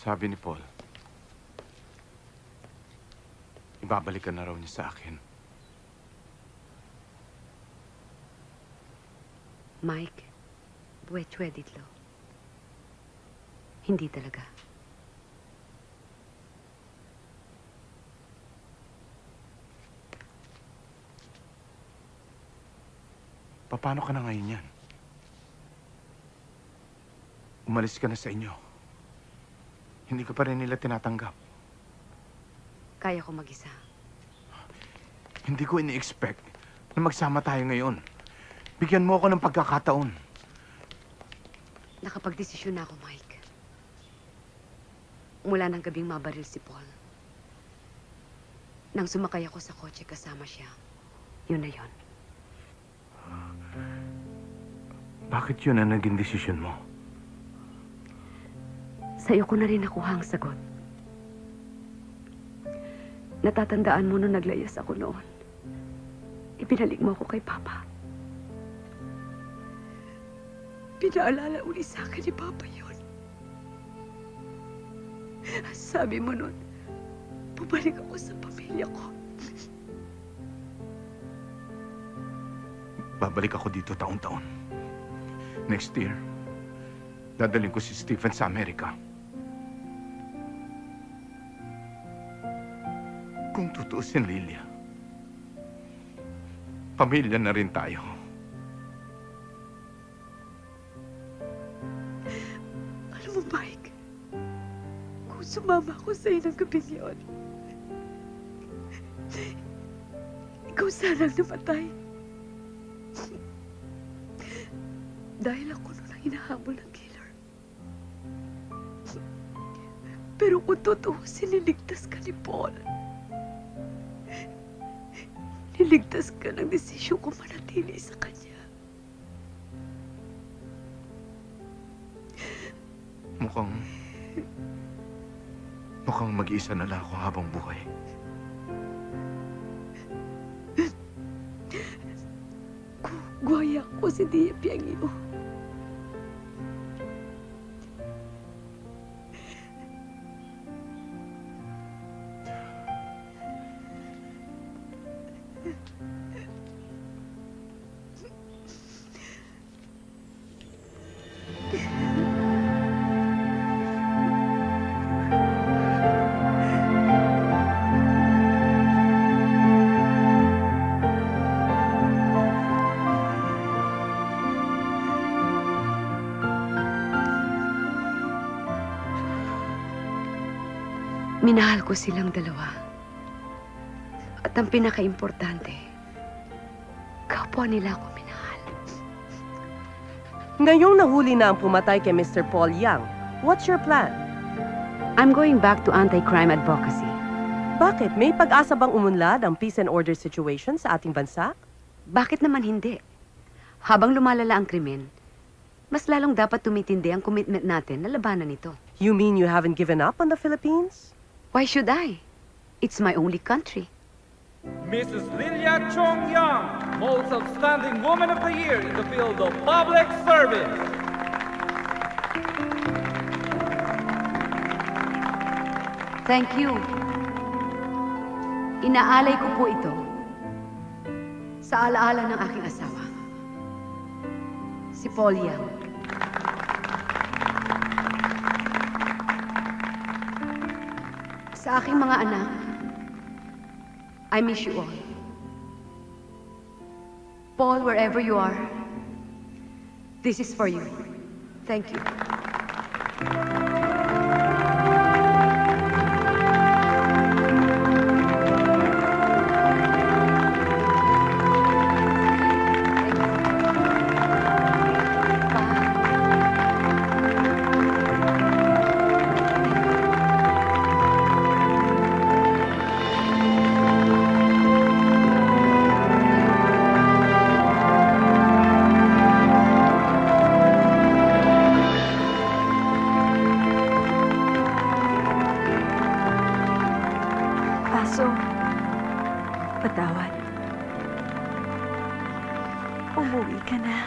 Sabi ni Paul, ibabalikan na raw niya sa akin. Mike, buwet-chwe ditlo. Hindi talaga. Paano ka na ngayon yan? Umalis ka na sa inyo. Hindi ka pa rin nila tinatanggap. Kaya ko mag-isa. Hindi ko ini-expect na magsama tayo ngayon. Bigyan mo ako ng pagkakataon. Nakapag-desisyon na ako, Mike. Mula ng gabing mabaril si Paul. Nang sumakay ako sa kotse kasama siya, yun na yun. Bakit yun ang naging desisyon mo? Sa'yo ko na rin nakuha ang sagot. Natatandaan mo nung naglayas ako noon. Ibinalik mo ako kay Papa. Pinaalala uli sa akin ni Papa yun. Sabi mo nun, bumalik ako sa pamilya ko. Babalik ako dito taon-taon. Next year, dadalhin ko si Stephen sa Amerika. Kung tutuusin, Lilia, pamilya na rin tayo. Alam mo, Mike, kung sumama ako sa'yo ng gabing yun, ikaw sanang namatay. Dahil ako nung hinahabol ng killer. Pero kung totoo, siniligtas ka ni Paul. Niligtas ka ng desisyon ko manatili sa kanya. Mukhang mag-iisa na lang ako habang buhay. Guwaya ko si Dia Piangio. Minahal ko silang dalawa. At ang pinaka-importante, kapwa nila ako minahal. Ngayong nahuli na ang pumatay kay Mr. Paul Yang, what's your plan? I'm going back to anti-crime advocacy. Bakit? May pag-asa bang umunlad ang peace and order situation sa ating bansa? Bakit naman hindi? Habang lumalala ang krimen, mas lalong dapat tumitindi ang commitment natin na labanan ito. You mean you haven't given up on the Philippines? Why should I? It's my only country. Mrs. Lilia Chong-yang, Most Outstanding Woman of the Year in the field of public service. Thank you. Inaalay ko po ito sa alaala ng aking asawa, si Paul Yang. Sa aking mga anak, I miss you all. Paul, wherever you are, this is for you. Thank you. magpatawad. Umuwi ka na.